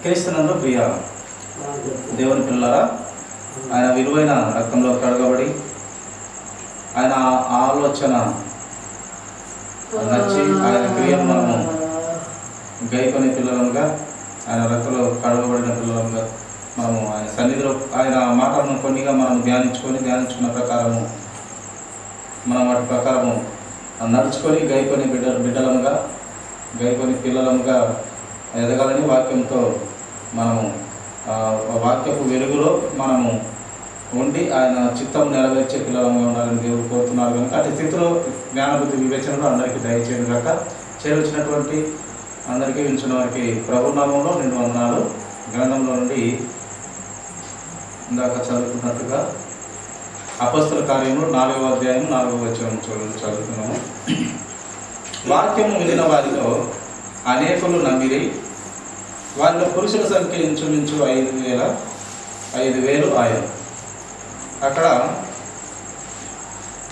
క్రీస్తునందు ప్రియ దేవుని పిల్లరా, ఆయన విలువైన రక్తంలో కడగబడి ఆయన ఆలోచన నచ్చి ఆయన క్రియను మనము గైకొని పిల్లలుగా, ఆయన రక్తంలో కడగబడిన పిల్లలుగా మనము ఆయన సన్నిధిలో ఆయన మాటలను కొన్నిగా మనం ధ్యానించుకున్న ప్రకారము మనం వాటి ప్రకారము నడుచుకొని గైకొని బిడ్డలముగా గైకొని పిల్లలముగా ఎదగాలని వాక్యంతో మనము వాక్యపు వెలుగులో మనము ఉండి ఆయన చిత్తం నెరవేర్చే పిల్లలంగా ఉండాలని దేవుడు కోరుతున్నారు కనుక అటు స్థితిలో జ్ఞానబుద్ధి వివేచనలో అందరికీ దయచేయను కాక చేరొచ్చినటువంటి అందరికీ వించిన వారికి ప్రభునామంలో 2 వందనాలు. గ్రంథంలో నుండి ఇందాక చదువుకున్నట్టుగా అపొస్తల కార్యములు 4వ అధ్యాయం 4వ వచనం చదువుతున్నాము. వాక్యము వినిన వారిలో అనేకులు నమ్మిరి, వారిలో పురుషుల సంఖ్య ఇంచుమించు 5,000 ఆయన. అక్కడ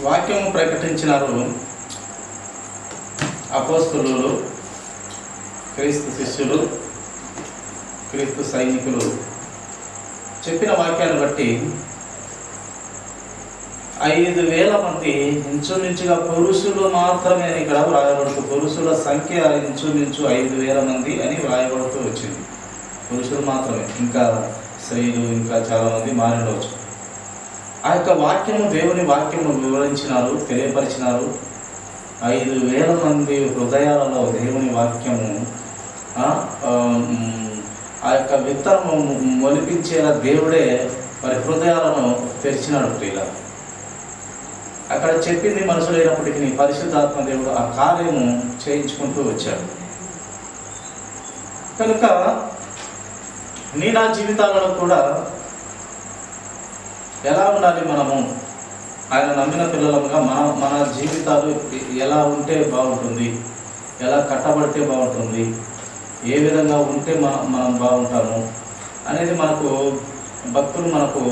వాక్యము ప్రకటించినారు అపోస్తలులు, క్రీస్తు శిష్యులు, క్రీస్తు సైనికులు. చెప్పిన వాక్యాన్ని బట్టి 5,000 మంది ఇంచుమించుగా పురుషులు మాత్రమే అని ఇక్కడ వ్రాయబడుతూ, పురుషుల సంఖ్య ఇంచుమించు 5,000 మంది అని వ్రాయబడుతూ వచ్చింది. పురుషులు మాత్రమే, ఇంకా స్త్రీలు ఇంకా చాలామంది మారినవచ్చు. ఆ యొక్క వాక్యము, దేవుని వాక్యము వివరించినారు, తెలియపరిచినారు. 5,000 మంది హృదయాలలో దేవుని వాక్యము ఆ యొక్క విత్తనము మొలిపించేలా దేవుడే వారి హృదయాలను తెరిచినాడు. ఇలా అక్కడ చెప్పింది మనుషులైనప్పటికీ పరిశుద్ధాత్మ దేవుడు ఆ కార్యము చేయించుకుంటూ వచ్చాడు. కనుక నా జీవితాలలో కూడా ఎలా ఉండాలి, మనము ఆయన నమ్మిన పిల్లలుగా మన జీవితాలు ఎలా ఉంటే బాగుంటుంది, ఎలా కట్టబడితే బాగుంటుంది, ఏ విధంగా ఉంటే మనం బాగుంటాము అనేది మనకు భక్తులు మనకు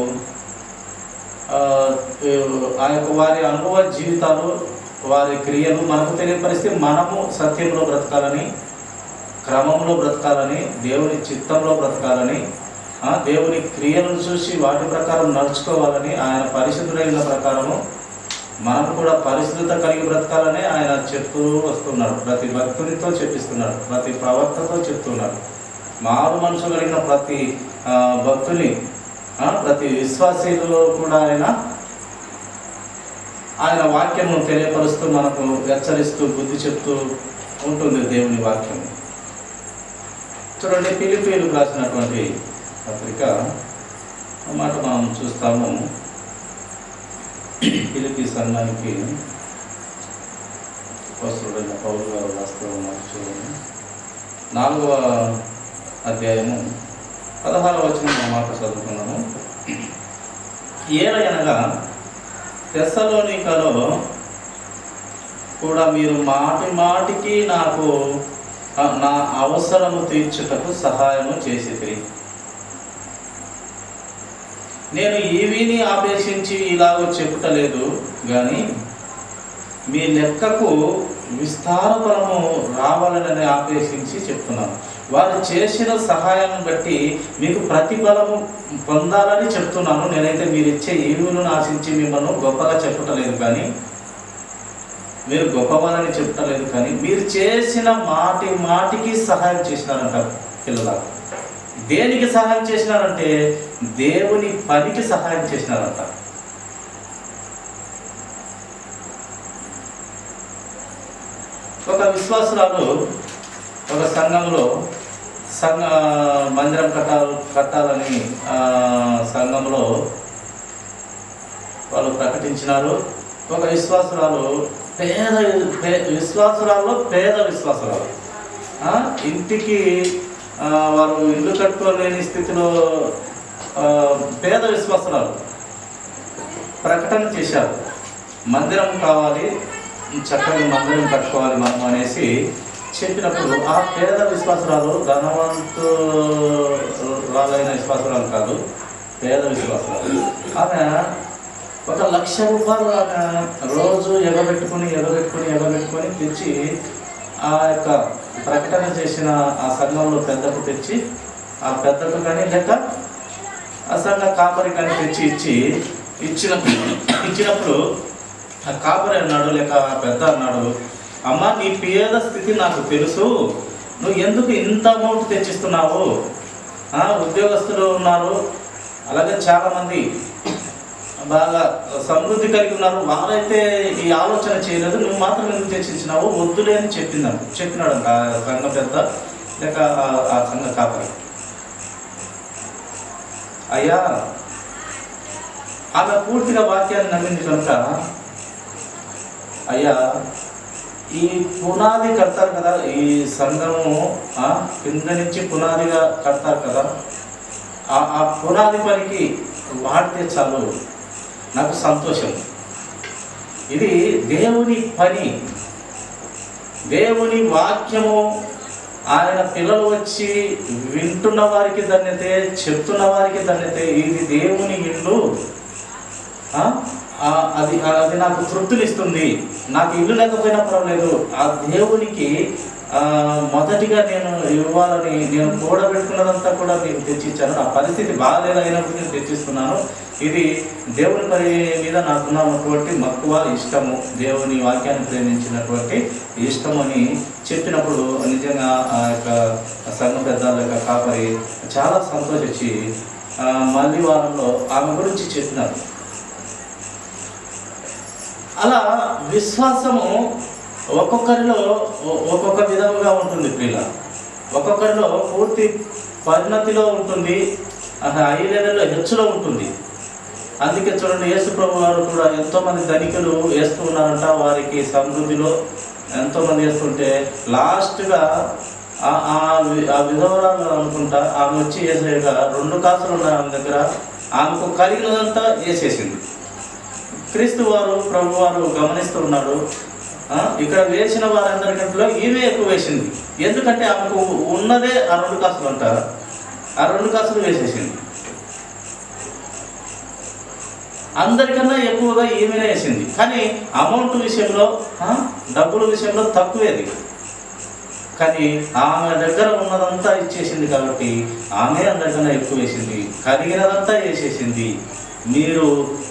ఆ యొక్క వారి అనుభవ జీవితాలు, వారి క్రియలు మనకు తెలియపరిస్తే మనము సత్యంలో బ్రతకాలని, క్రమంలో బ్రతకాలని, దేవుని చిత్తంలో బ్రతకాలని, దేవుని క్రియలను చూసి వాటి ప్రకారం నడుచుకోవాలని, ఆయన పరిశుద్ధుడైన ప్రకారము మనము కూడా పరిశుద్ధత కలిగి బ్రతకాలని ఆయన చెప్తూ వస్తున్నాడు. ప్రతి భక్తునితో చెప్పిస్తున్నాడు, ప్రతి ప్రవక్తతో చెప్తున్నాడు. మారు మనసు కలిగిన ప్రతి భక్తుని, ప్రతి విశ్వాసీలో కూడా ఆయన వాక్యము తెలియపరుస్తూ మనకు హెచ్చరిస్తూ బుద్ధి చెప్తూ ఉంటుంది దేవుని వాక్యం. చూడండి, ఫిలిప్పీయులకు రాసినటువంటి పత్రిక మాట మనం చూస్తాము. ఫిలిప్పీ సంఘానికి అపోస్తలుడైన పౌలు గారు రాస్తూ ఉన్నారు. చూడండి, 4వ అధ్యాయము 16వ వచనం మాట చదువుకున్నాము. ఏలయనగా తెస్సలోనికలో కూడా మీరు మాటికి నాకు నా అవసరము తీర్చుటకు సహాయము చేసిరి. నేను ఈవిని ఆపేక్షించి ఇలాగో చెప్పుటలేదు కానీ మీ లెక్కకు విస్తార ఫలము రావాలని ఆపేక్షించి చెప్తున్నాను. వారు చేసిన సహాయాన్ని బట్టి మీకు ప్రతిఫలము పొందాలని చెప్తున్నాను. నేనైతే మీరు ఇచ్చే ఈవులను ఆశించి మిమ్మల్ని గొప్పగా చెప్పటలేదు కానీ, మీరు గొప్పవాళ్ళని చెప్పటలేదు కానీ, మీరు చేసిన మాటికి సహాయం చేసినారంట పిల్లల. దేనికి సహాయం చేసినారంటే దేవుని పనికి సహాయం చేసినారంట. ఒక విశ్వాసురాలు ఒక సంఘంలో మందిరం కట్టాలని సంఘంలో వాళ్ళు ప్రకటించినారు. ఒక విశ్వాసురాలు పేద విశ్వాసురాలు ఇంటికి వారు ఇల్లు కట్టుకోలేని స్థితిలో పేద విశ్వాసురాలు ప్రకటన చేశారు. మందిరం కావాలి, చక్కని మందిరం కట్టుకోవాలి మనం అనేసి చెప్పినప్పుడు ఆ పేద విశ్వాసురాలు ధనవంతురాలైన విశ్వాసురాలు కాదు, పేద విశ్వాసురాలు. ఆమె 1,00,000 రూపాయలు ఆమె రోజు ఎగబెట్టుకుని తెచ్చి ఆ యొక్క ప్రకటన చేసిన ఆ సంఘంలో పెద్దకు తెచ్చి ఆ పెద్దకు కానీ లేక ఆ సంఘ కాపరి కానీ తెచ్చి ఇచ్చినప్పుడు ఆ కాపరి అన్నాడు లేక ఆ పెద్ద అన్నాడు, అమ్మ నీ పేద స్థితి నాకు తెలుసు, నువ్వు ఎందుకు ఇంత అమౌంట్ తెచ్చిస్తున్నావు? ఉద్యోగస్తులు ఉన్నారు, అలాగే చాలామంది బాగా సమృద్ధి కలిగి ఉన్నారు, వారైతే ఈ ఆలోచన చేయలేదు, నువ్వు మాత్రం ఎందుకు తెచ్చిచ్చినావు? వద్దులే అని చెప్పినాడు ఆ సంఘ పెద్ద లేక ఆ సంఘ కాపరి. అయ్యా ఆమె పూర్తిగా వాక్యాన్ని నమ్మింది కనుక, అయ్యా ఈ పునాది కడతారు కదా, ఈ సంఘము కింద నుంచి పునాదిగా కడతారు కదా, ఆ పునాది పనికి వాడితే చాలు, నాకు సంతోషం. ఇది దేవుని పని, దేవుని వాక్యము. ఆయన పిల్లలు వచ్చి వింటున్న వారికి ధన్యతే, చెప్తున్న వారికి ధన్యతే. ఇది దేవుని ఇల్లు, అది నాకు తృప్తినిస్తుంది. నాకు ఇల్లు లేకపోయినా పర్వాలేదు, ఆ దేవునికి మొదటిగా నేను ఇవ్వాలని నేను కూడబెట్టుకున్నదంతా కూడా నేను తెచ్చిచ్చాను. నా పరిస్థితి బాగాలేదైనప్పుడు నేను తెచ్చిస్తున్నాను. ఇది దేవుని పని మీద నాకున్నటువంటి మక్కువ, ఇష్టము, దేవుని వాక్యాన్ని ప్రేమించినటువంటి ఇష్టం అని చెప్పినప్పుడు నిజంగా ఆ యొక్క సంఘ పెద్ద యొక్క కాపరి చాలా సంతోషించి మళ్ళీ వారంలో ఆమె గురించి చెప్పినారు. అలా విశ్వాసము ఒక్కొక్కరిలో ఒక్కొక్క విధముగా ఉంటుంది ప్రియుల. ఒక్కొక్కరిలో పూర్తి పరిణతిలో ఉంటుంది, హై లెవెల్లో హెచ్చులో ఉంటుంది. అందుకే చూడండి, యేసు ప్రభు వారు కూడా ఎంతోమంది ధనికులు వేస్తూ ఉన్నారంట, వారికి సమృద్ధిలో ఎంతోమంది వేస్తుంటే లాస్ట్గా ఆ విధవరాలు అనుకుంటా ఆమె వచ్చి వేసేగా 2 కాసులు ఉన్నాయి ఆమె దగ్గర, ఆమెకు కలిగినదంతా వేసేసింది. క్రీస్తు వారు ప్రభు వారు గమనిస్తూ ఉన్నాడు, ఇక్కడ వేసిన వారందరికంట్లో ఈమె ఎక్కువ వేసింది. ఎందుకంటే ఆమెకు ఉన్నదే ఆ 2 కాసులు అంటారు, ఆ 2 కాసులు వేసేసింది. అందరికన్నా ఎక్కువగా ఈమెనే వేసింది. కానీ అమౌంట్ విషయంలో, డబ్బుల విషయంలో తక్కువేది. కానీ ఆమె దగ్గర ఉన్నదంతా ఇచ్చేసింది కాబట్టి ఆమె అందరికన్నా ఎక్కువ వేసింది, కలిగినదంతా వేసేసింది.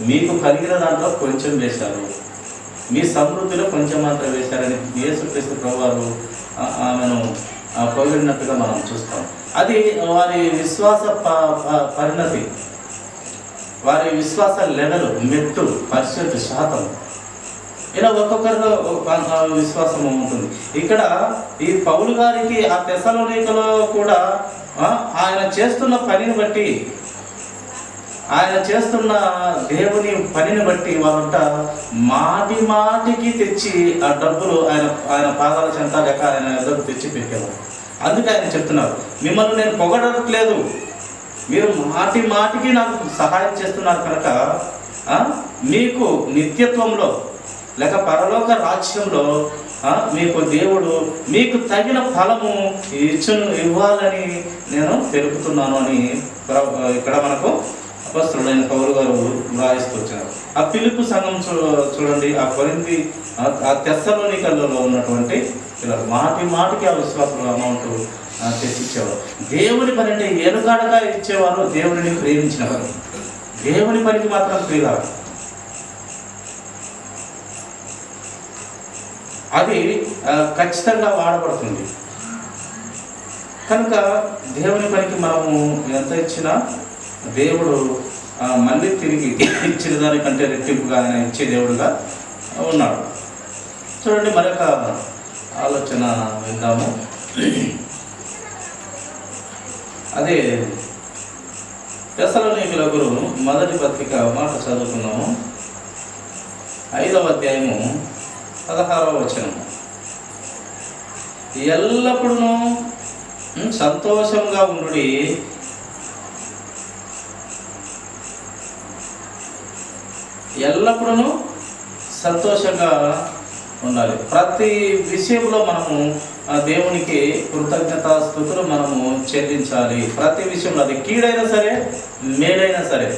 మీకు కలిగిన దాంట్లో కొంచెం వేశారు, మీ సమృద్ధిలో కొంచెం మాత్రం వేశారని యేసుక్రీస్తు ప్రభువారు ఆమెను పొగిడినట్టుగా మనం చూస్తాం. అది వారి విశ్వాస పరిణతి, వారి విశ్వాస లెవెల్, మెట్టు, %. ఇలా ఒక్కొక్కరిలో విశ్వాసం ఉంటుంది. ఇక్కడ ఈ పౌలు గారికి ఆ తెస్సలోనికలో కూడా ఆయన చేస్తున్న పనిని బట్టి, ఆయన చేస్తున్న దేవుని పనిని బట్టి వాళ్ళంట మాటికి తెచ్చి ఆ డబ్బులు ఆయన పాదాల చెంత లేక ఆయన ఎదురు తెచ్చి పెట్టేవారు. అందుకే ఆయన చెప్తున్నారు, మిమ్మల్ని నేను పొగడట్లేదు, మీరు మాటికి నాకు సహాయం చేస్తున్నారు కనుక మీకు నిత్యత్వంలో లేక పరలోక రాజ్యంలో మీకు దేవుడు మీకు తగిన ఫలము ఇవ్వాలని నేను తెలుపుతున్నాను అని ఇక్కడ మనకు అపొస్తలుడైన పౌలు గారు వ్రాయిస్తూ వచ్చారు. ఆ ఫిలిప్పు సంఘం చూడండి, ఆ కొరింథీ ఆ తెస్సలోనికల్లో ఉన్నటువంటి ఇలా మాటికి ఆ విశ్వాసుల అమౌంట్ తెచ్చిచ్చేవారు. దేవుని పని అంటే ఎనుకాడగా ఇచ్చేవారు, దేవుడిని ప్రేమించిన వారు. దేవుని పనికి మాత్రం ప్రియులారు. అది ఖచ్చితంగా వాడబడుతుంది కనుక దేవుని పనికి మనము ఎంత ఇచ్చినా దేవుడు మళ్ళీ తిరిగి ఇచ్చిన దానికంటే రెట్టింపుగా ఆయన ఇచ్చే దేవుడుగా ఉన్నాడు. చూడండి, మరొక ఆలోచన విందాము. అదే తెస్సలోనికీయులకు మొదటి పత్రిక మాట చదువుకున్నాము. 5వ అధ్యాయము 16వ వచనం. ఎల్లప్పుడూ సంతోషంగా ఉండుడి, ఎల్లప్పుడూ సంతోషంగా ఉండాలి. ప్రతి విషయంలో మనము దేవునికి కృతజ్ఞతాస్తుతులు మనము చెల్లించాలి. ప్రతి విషయంలో, అది కీడైనా సరే మేలైనా సరే.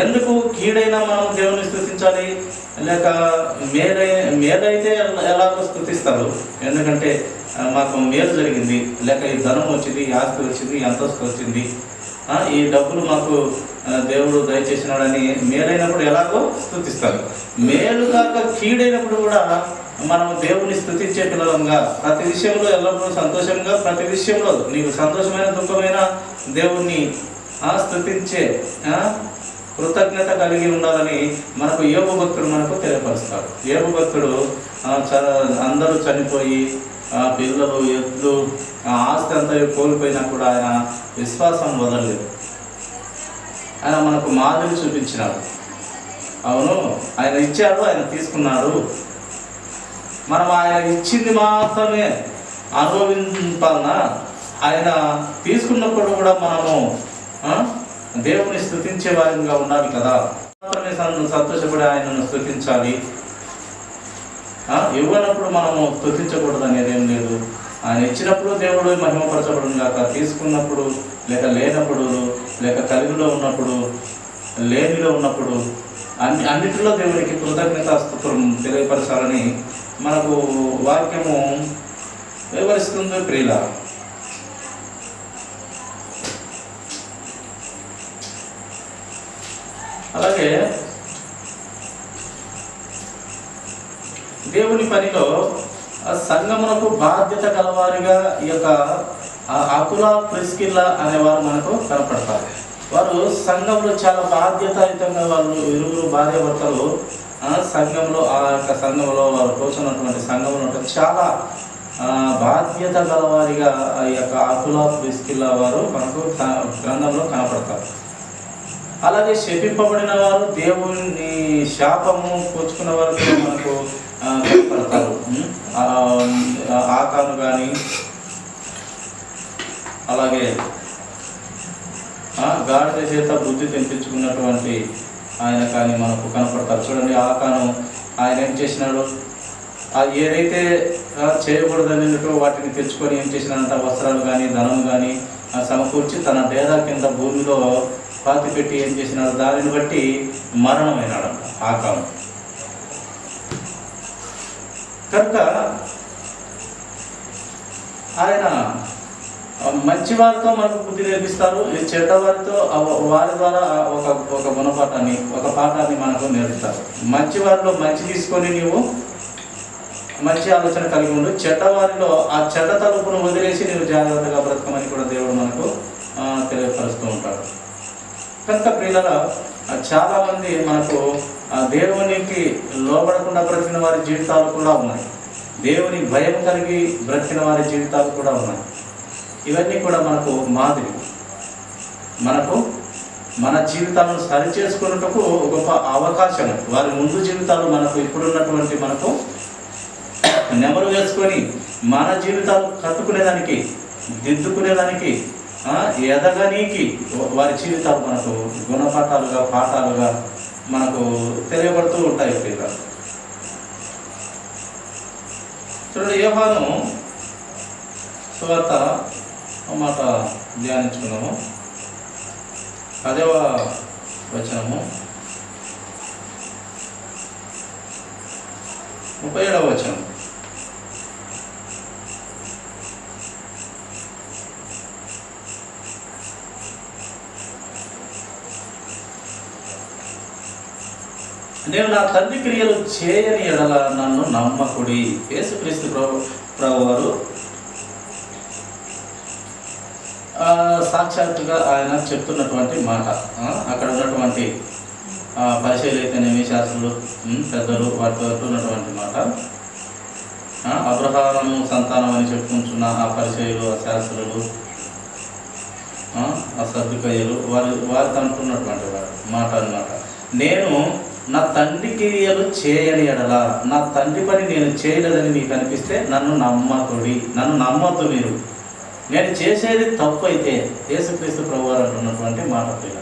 ఎందుకు కీడైనా మనం దేవుని స్తుతించాలి, లేక మేలైతే ఎలాగో స్తుతిస్తారు? ఎందుకంటే మాకు మేలు జరిగింది, లేక ఈ ధనం వచ్చింది, ఈ ఆస్తి వచ్చింది, ఈ అంతస్తు వచ్చింది, ఈ డబ్బులు మాకు దేవుడు దయచేసినాడని మేలైనప్పుడు ఎలాగో స్తుతిస్తారు. మేలు కాక కీడైనప్పుడు కూడా మనం దేవుని స్తుతించే పిల్లలంగా ప్రతి విషయంలో ఎల్లప్పుడూ సంతోషంగా, ప్రతి విషయంలో నీకు సంతోషమైన దుఃఖమైన దేవుణ్ణి స్తుతించే కృతజ్ఞత కలిగి ఉండాలని మనకు యోబు భక్తుడు మనకు తెలియపరుస్తాడు. యోబు భక్తుడు అందరూ చనిపోయి పిల్లలు, ఎద్దులు, ఆస్తి అంతా కోల్పోయినా కూడా ఆయన విశ్వాసం వదలలేదు. ఆయన మనకు మాదిరి చూపించినాడు. అవును, ఆయన ఇచ్చాడు, ఆయన తీసుకున్నాడు. మనం ఆయన ఇచ్చింది మాత్రమే అనుభవించాలన్నా, ఆయన తీసుకున్నప్పుడు కూడా మనము దేవుని స్తుతించే వారిగా ఉండాలి కదా. మాత్రమే సంతోషపడి ఆయనను స్తుతించాలి. ఇవ్వనప్పుడు మనము స్తుతించకూడదు అనేది ఏం లేదు. ఆయన ఇచ్చినప్పుడు దేవుడు మహిమపరచబడును గాక, తీసుకున్నప్పుడు లేక లేనప్పుడు, లేక కలిగిలో ఉన్నప్పుడు, లేనిలో ఉన్నప్పుడు, అన్నిటిలో దేవునికి కృతజ్ఞతాస్తుతులు తెలియపరచాలని మనకు వాక్యము వివరిస్తుంది. ప్రియుల, అలాగే దేవుని పనిలో సంఘమునకు బాధ్యత గలవారిగా ఈ యొక్క అకుల, ప్రిస్కిల్లా అనేవారు మనకు కనపడతారు. వారు సంఘంలో చాలా బాధ్యతాయుతంగా వాళ్ళు ఇరువురు భార్యాభర్తలు సంఘంలో, ఆ యొక్క సంఘంలో వారు కూర్చున్నటువంటి సంఘంలో చాలా బాధ్యత గలవారిగా ఈ యొక్క అకుల, ప్రిస్కిల్లా వారు మనకు గ్రంథంలో కనపడతారు. అలాగే శపింపబడిన వారు, దేవుని శాపము పుచ్చుకున్న వారు మనకు కనపడతారు. ఆకాను కానీ, అలాగే గాడిద చేత బుద్ధి తెంపించుకున్నటువంటి ఆయన కానీ మనకు కనపడతారు. చూడండి, ఆకాను ఆయన ఏం చేసినాడు, ఏదైతే చేయకూడదన్నట్టు వాటిని తెచ్చుకొని ఏం చేసినాడంట, వస్త్రాలు కానీ ధనం కానీ సమకూర్చి తన డేరా కింద భూమిలో పాతి పెట్టి ఏం చేసినాడు, దానిని బట్టి మరణమైనాడంట ఆకాను. కనుక ఆయన మంచి వారితో మనకు బుద్ధి నేర్పిస్తారు, చెడ్డవారితో వారి ద్వారా ఒక గుణపాఠాన్ని, ఒక పాఠాన్ని మనకు నేర్పుతారు. మంచి వారిలో మంచి తీసుకొని నీవు మంచి ఆలోచన కలిగి ఉండు, చెడ్డవారిలో ఆ చెడ్డ తలుపును వదిలేసి నీవు జాగ్రత్తగా బ్రతకమని కూడా దేవుడు మనకు తెలియపరుస్తూ ఉంటాడు. కనుక ప్రియులారా, చాలామంది మనకు దేవునికి లోబడకుండా బ్రతికిన వారి జీవితాలు కూడా ఉన్నాయి, దేవుని భయం కలిగి బ్రతికిన వారి జీవితాలు కూడా ఉన్నాయి. ఇవన్నీ కూడా మనకు మాదిరి, మనకు మన జీవితాలను సరిచేసుకున్నట్టుకు గొప్ప అవకాశం. వారి ముందు జీవితాలు మనకు ఇప్పుడున్నటువంటి మనకు నెమరు వేసుకొని మన జీవితాలు కట్టుకునేదానికి, దిద్దుకునేదానికి, ఎదగనీకి వారి జీవితాలు మనకు గుణపాఠాలుగా, పాఠాలుగా మనకు తెలియబడుతూ ఉంటాయి. పిల్లలు చూడండి, యోహాను సువార్త మాట ధ్యానించుకున్నాము. 10వ వచనము, 37వ వచనం. నేను నా తండ్రి క్రియలు చేయని ఎడల నన్ను నమ్మకుడి. యేసుక్రీస్తు ప్రభువారు సాక్షాత్తుగా ఆయన చెప్తున్నటువంటి మాట. అక్కడ ఉన్నటువంటి పరిశీలైతేనేమి, శాస్త్రులు, పెద్దలు వాటితో ఉన్నటువంటి మాట. అబ్రహాము సంతానం అని చెప్పుకుంటున్న ఆ పరిచయులు, ఆ శాస్త్రులు, ఆ సద్దుకయ్యలు వారితో అంటున్నటువంటి మాట అన్నమాట. నేను నా తండ్రి క్రియలు చేయని ఎడల, నా తండ్రి పని నేను చేయలేదని మీకు అనిపిస్తే నన్ను నమ్మకుడి, నన్ను నమ్మొద్దు మీరు. నేను చేసేది తప్పు అయితే, యేసుక్రీస్తు ప్రభువారు అంటున్నటువంటి మాట పిల్ల,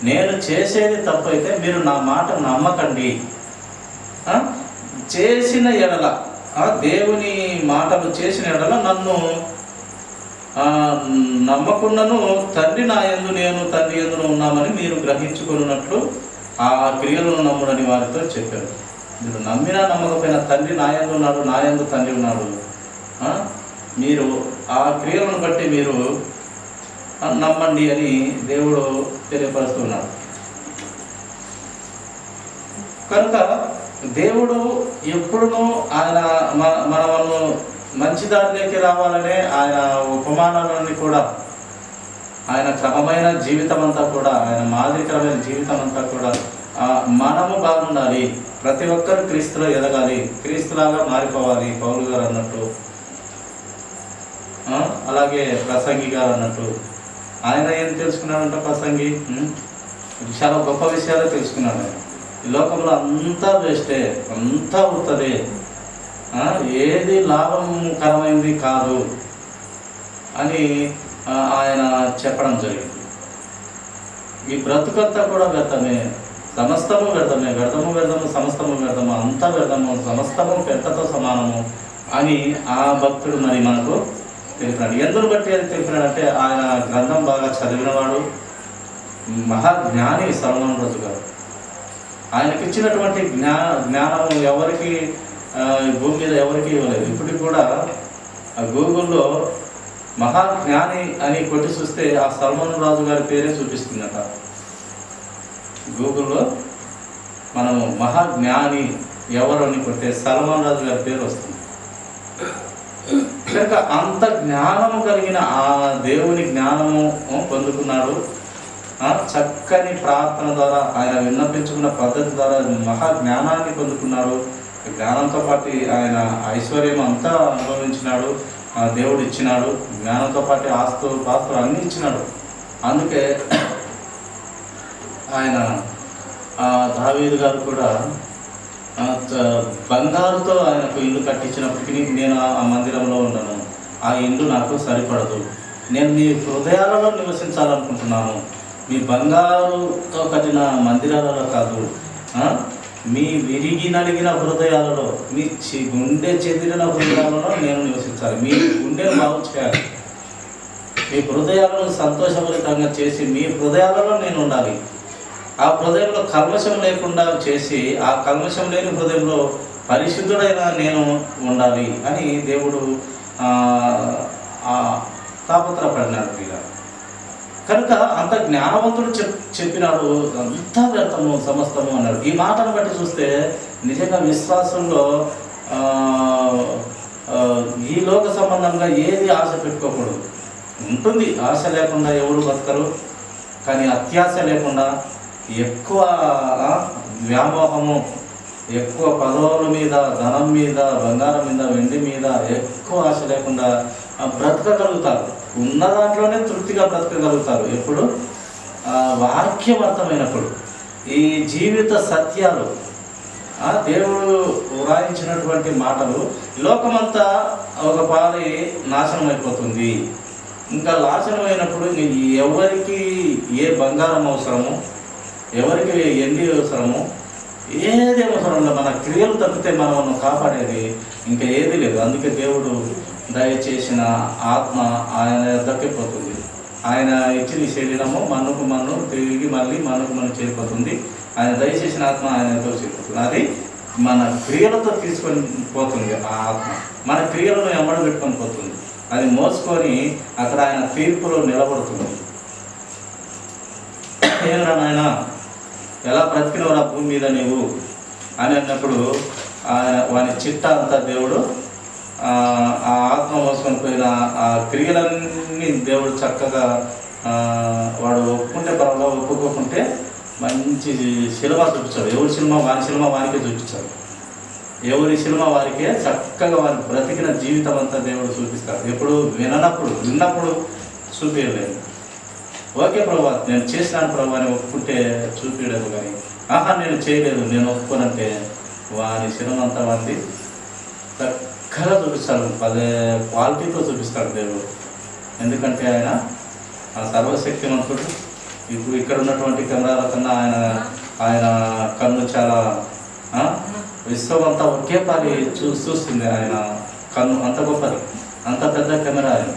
నేను చేసేది తప్పు అయితే మీరు నా మాట నమ్మకండి. చేసిన ఎడల, దేవుని మాటలు చేసిన ఎడల నన్ను నమ్మకున్నను తండ్రి నా యందు నేను తండ్రి యందును ఉన్నామని మీరు గ్రహించుకున్నట్లు ఆ క్రియలను నమ్ముడని వారితో చెప్పారు. మీరు నమ్మినా నమ్మకపోయినా తండ్రి నా యందు ఉన్నాడు, నా యందు తండ్రి ఉన్నాడు. మీరు ఆ క్రియలను బట్టి మీరు నమ్మండి అని దేవుడు తెలియపరుస్తున్నాడు. కనుక దేవుడు ఎప్పుడునూ ఆయన మనము మంచి దారిలోకి రావాలనే ఆయన ఉపమానాలన్నీ కూడా, ఆయన క్రమమైన జీవితం అంతా కూడా, ఆయన మాదిరికరమైన జీవితం అంతా కూడా మనము బాగుండాలి, ప్రతి ఒక్కరు క్రీస్తులో ఎదగాలి, క్రీస్తులాగా మారిపోవాలి. పౌలు గారు అన్నట్టు, అలాగే ప్రసంగి గారు అన్నట్టు, ఆయన ఏం తెలుసుకున్నాడంట? ప్రసంగి చాలా గొప్ప విషయాలే తెలుసుకున్నాడు. ఆయన ఈ లోకంలో అంతా వేస్టే, అంతా అవుతుంది, ఏది లాభకరమైంది కాదు అని ఆయన చెప్పడం జరిగింది. ఈ బ్రతుకంతా కూడా వ్యర్థమే, సమస్తము వ్యర్థమే, వ్యర్థము వ్యర్థము సమస్తము వ్యర్థము, అంతా వ్యర్థము, సమస్తము పెద్దతో సమానము అని ఆ భక్తుడు మరి మనకు తెలిపినాడు. ఎందుకు బట్టి అని తెలిపినాడంటే ఆయన గ్రంథం బాగా చదివినవాడు, మహాజ్ఞాని సొలొమోను రాజు గారు. ఆయనకి ఇచ్చినటువంటి జ్ఞానం ఎవరికి భూమి మీద ఎవరికి ఇవ్వలేదు. ఇప్పటికి కూడా గూగుల్లో మహాజ్ఞాని అని కొట్టి చూస్తే ఆ సొలొమోను రాజు గారి పేరే చూపిస్తుందట. గూగుల్లో మనము మహాజ్ఞాని ఎవరు అని కొట్టే సొలొమోను రాజు గారి పేరు వస్తుంది. కనుక అంత జ్ఞానము కలిగిన ఆ దేవుని జ్ఞానము పొందుకున్నాడు. చక్కని ప్రార్థన ద్వారా, ఆయన విన్నపించుకున్న పద్ధతి ద్వారా మహాజ్ఞానాన్ని పొందుకున్నాడు. జ్ఞానంతో పాటు ఆయన ఐశ్వర్యం అంతా అనుభవించినాడు, దేవుడు ఇచ్చినాడు. జ్ఞానంతో పాటు పాస్తులు అన్నీ ఇచ్చినాడు. అందుకే ఆయన దావీదు గారు కూడా బంగారుతో ఆయనకు ఇల్లు కట్టించినప్పటికీ, నేను ఆ మందిరంలో ఉండను, ఆ ఇల్లు నాకు సరిపడదు, నేను మీ హృదయాలలో నివసించాలనుకుంటున్నాను, మీ బంగారుతో కట్టిన మందిరాలలో కాదు, మీ విరిగి నలిగిన హృదయాలలో, మీ గుండె చెదిరిన హృదయాలలో నేను నివసించాలి. మీ గుండెను బాగు చేయాలి, మీ హృదయాలను సంతోషభరితంగా చేసి మీ హృదయాలలో నేను ఉండాలి. ఆ హృదయంలో కల్మషం లేకుండా చేసి, ఆ కల్మషం లేని హృదయంలో పరిశుద్ధుడైన నేను ఉండాలి అని దేవుడు తాపత్రపడినాడు. కనుక అంత జ్ఞానవంతుడు చెప్పినాడు, అంతా వ్యర్థము సమస్తము అన్నాడు. ఈ మాటను బట్టి చూస్తే నిజంగా విశ్వాసంలో ఈ లోక సంబంధంగా ఏది ఆశ పెట్టుకోకూడదు. ఉంటుంది, ఆశ లేకుండా ఎవరు బతకరు. కానీ అత్యాశ లేకుండా, ఎక్కువ వ్యామోహము, ఎక్కువ పదవుల మీద, ధనం మీద, బంగారం మీద, వెండి మీద ఎక్కువ ఆశ లేకుండా బ్రతకగలుగుతారు. ఉన్న దాంట్లోనే తృప్తిగా బ్రతకగలుగుతారు. ఎప్పుడు వాక్యం అర్థమైనప్పుడు, ఈ జీవిత సత్యాలు, దేవుడు వ్రాయించినటువంటి మాటలు, లోకమంతా ఒక పాలి నాశనం అయిపోతుంది. ఇంకా నాశనం అయినప్పుడు ఎవరికి ఏ బంగారం అవసరము, ఎవరికి ఎండి అవసరము, ఏది అవసరం లేదు. మన క్రియలు తప్పితే మనం కాపాడేది ఇంకా ఏది లేదు. అందుకే దేవుడు దయచేసిన ఆత్మ ఆయన దక్కిపోతుంది. ఆయన ఇచ్చిన శరీరము మన్నుకు మన్ను తిరిగి మళ్ళీ మన్నుకు మన్ను చేరిపోతుంది. ఆయన దయచేసిన ఆత్మ ఆయన చేరిపోతుంది. అది మన క్రియలతో తీసుకొని పోతుంది. ఆ ఆత్మ మన క్రియలను ఎమ్మడ పెట్టుకొని పోతుంది. అది మోసుకొని అక్కడ ఆయన తీర్పులో నిలబడుతుంది. ఏమరా నాయన, ఎలా బ్రతికినవరా భూమి మీద నీవు అని అన్నప్పుడు వాని చిట్ట అంతా దేవుడు ఆ ఆత్మ మోసుకొని పోయిన ఆ క్రియలన్నీ దేవుడు చక్కగా వాడు ఒప్పుకుంటే పర్వాలేదు, ఒప్పుకోకుంటే మంచి సినిమా చూపించాడు. ఎవరి సినిమా వానికే చూపించాడు. ఎవరి సినిమా వారికే చక్కగా వారి బ్రతికిన జీవితం అంతా దేవుడు చూపిస్తాడు. ఎప్పుడు విన్నప్పుడు చూపించలేదు. ఓకే ప్రభా, నేను చేసినాను ప్రభా అని ఒప్పుకుంటే చూపించలేదు. కానీ నేను చేయలేదు, నేను ఒప్పుకోనంటే వారి సినిమా అంతా వారిది చక్కగా చూపిస్తాడు. క్వాలిటీతో చూపిస్తాడు దేవుడు. ఎందుకంటే ఆయన సర్వశక్తిమంతుడు. ఇప్పుడు ఇక్కడ ఉన్నటువంటి కెమెరాల కన్నా ఆయన కన్ను చాలా విశ్వం అంతా ఒకే పారి చూస్తుంది. ఆయన కన్ను అంత గొప్పది, అంత పెద్ద కెమెరా ఆయన.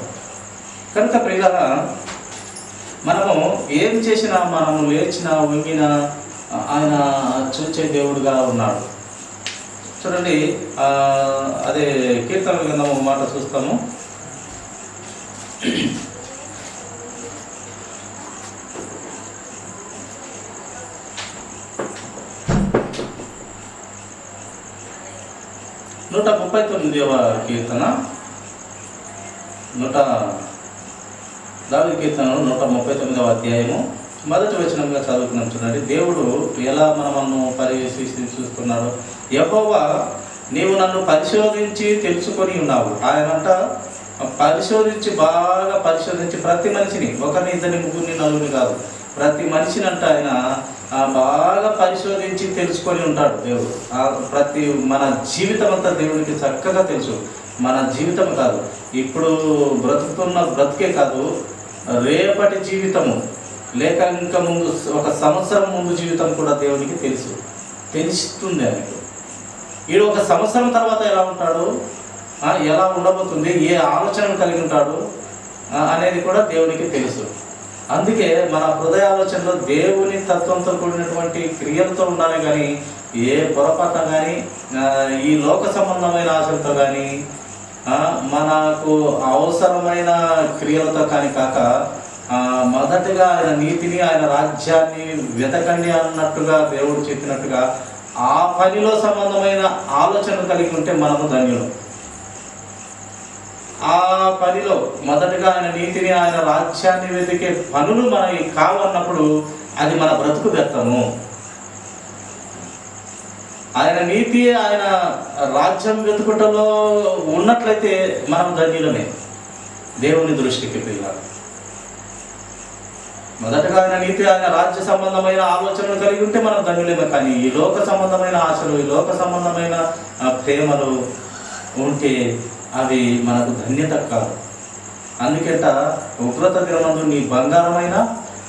కనుక ప్రియులారా, మనము ఏం చేసినా, మనము లేచినా వంగినా ఆయన చూచే దేవుడుగా ఉన్నాడు. చూడండి, అదే కీర్తన గ్రంథం మాట చూస్తాము. 139వ కీర్తన దావీదు కీర్తనలో 139వ అధ్యాయము మొదటి వచనంగా చదువుకున్నాం. చూడండి, దేవుడు ఎలా మనల్ని పరిశీలిసి చూస్తున్నాడు. యెహోవా, నీవు నన్ను పరిశోధించి తెలుసుకొని ఉన్నావు. ఆయనంట బాగా పరిశోధించి ప్రతి మనిషిని, ఒకరిని, ఇద్దరిని, ముగ్గురిని, నలుగురిని కాదు, ప్రతి మనిషిని అంట ఆయన బాగా పరిశోధించి తెలుసుకొని ఉంటాడు దేవుడు. ప్రతి మన జీవితం అంతా దేవుడికి చక్కగా తెలుసు. మన జీవితం కాదు, ఇప్పుడు బ్రతుకుతున్న బ్రతికే కాదు, రేపటి జీవితము లేక ఇంకా ముందు 1 సంవత్సరం ముందు జీవితం కూడా దేవునికి తెలుస్తుంది ఆయనకు. వీడు 1 సంవత్సరం తర్వాత ఎలా ఉంటాడు, ఎలా ఉండబోతుంది, ఏ ఆలోచనలు కలిగి ఉంటాడు అనేది కూడా దేవునికి తెలుసు. అందుకే మన హృదయ ఆలోచనలో దేవుని తత్వంతో కూడినటువంటి క్రియలతో ఉండాలి, కానీ ఏ పొరపాటు కానీ ఈ లోక సంబంధమైన ఆశలతో కానీ మనకు అవసరమైన క్రియలతో కానీ కాక, మొదటగా ఆయన నీతిని, ఆయన రాజ్యాన్ని వెతకండి అన్నట్టుగా దేవుడు చెప్పినట్టుగా ఆ పనిలో సంబంధమైన ఆలోచన కలిగి ఉంటే మనము ధన్యులు. ఆ పనిలో మొదటగా ఆయన నీతిని, ఆయన రాజ్యాన్ని వెతికే పనులు మనకి కావన్నప్పుడు అది మన బ్రతుకు వ్యర్థము. ఆయన నీతి, ఆయన రాజ్యం వెతుకుటలో ఉన్నట్లయితే మనం ధన్యులమే దేవుని దృష్టికి పిల్లలు. మొదటగా ఆయన నీతి, ఆయన రాజ్య సంబంధమైన ఆలోచనలు కలిగి ఉంటే మనం ధన్యులేమే. కానీ ఈ లోక సంబంధమైన ఆశలు, ఈ లోక సంబంధమైన ప్రేమలు ఉంటే అవి మనకు ధన్యత కాదు. అందుకేట ఉగ్రత దినమందు నీ బంగారమైన,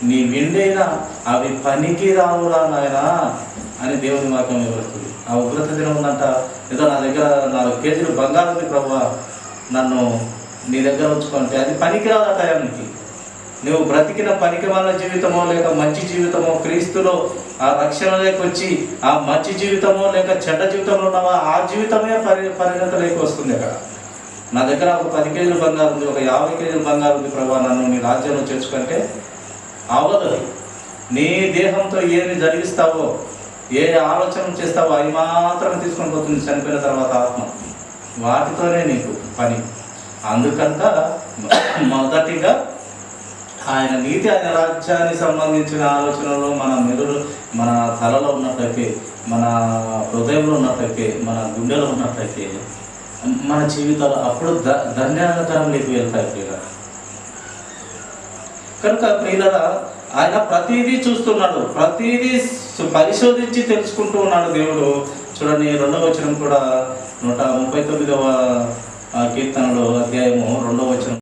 నీ వెండైనా అవి పనికి రావురా నాయనా అని దేవుని వాక్యం వివరిస్తుంది. ఆ ఉగ్రత దినం ఉందంట, ఏదో నా దగ్గర 4 కేజీలు బంగారం ఉంది ప్రభువా, నన్ను నీ దగ్గర ఉంచుకుంటే అది పనికి రాదు ఆ టయానికి. నువ్వు బ్రతికిన పనికి వాళ్ళ జీవితమో లేక మంచి జీవితమో, క్రీస్తులో ఆ రక్షణలోకి వచ్చి ఆ మంచి జీవితమో లేక చెడ్డ జీవితంలో ఉన్నావా, ఆ జీవితమే పరిణతలోకి వస్తుంది. అక్కడ నా దగ్గర ఒక 10 కేజీలు బంగారం ఉంది, ఒక 50 కేజీలు బంగారం ఉంది ప్రభువా, నన్ను నీ రాజ్యంలో చేర్చుకుంటే అవ్వదు. నీ దేహంతో ఏమి జరిగిస్తావో, ఏ ఆలోచన చేస్తావో అవి మాత్రమే తీసుకొని పోతుంది చనిపోయిన తర్వాత ఆత్మ. వాటితోనే నీకు పని. అందుకంతా మొదటిగా ఆయన నీతి, ఆయన రాజ్యానికి సంబంధించిన ఆలోచనలు మన తలలో ఉన్నట్లయితే, మన హృదయంలో ఉన్నట్లయితే, మన గుండెలో ఉన్నట్లయితే మన జీవితాలు అప్పుడు ధన్యకరంలోకి వెళ్తాయి ప్రియుల. కనుక ప్రియులరా, ఆయన ప్రతిదీ చూస్తున్నాడు, ప్రతిదీ పరిశోధించి తెలుసుకుంటూ ఉన్నాడు దేవుడు. చూడండి, 2వ వచనం కూడా 139వ కీర్తనలో అధ్యాయము 2వ వచనం.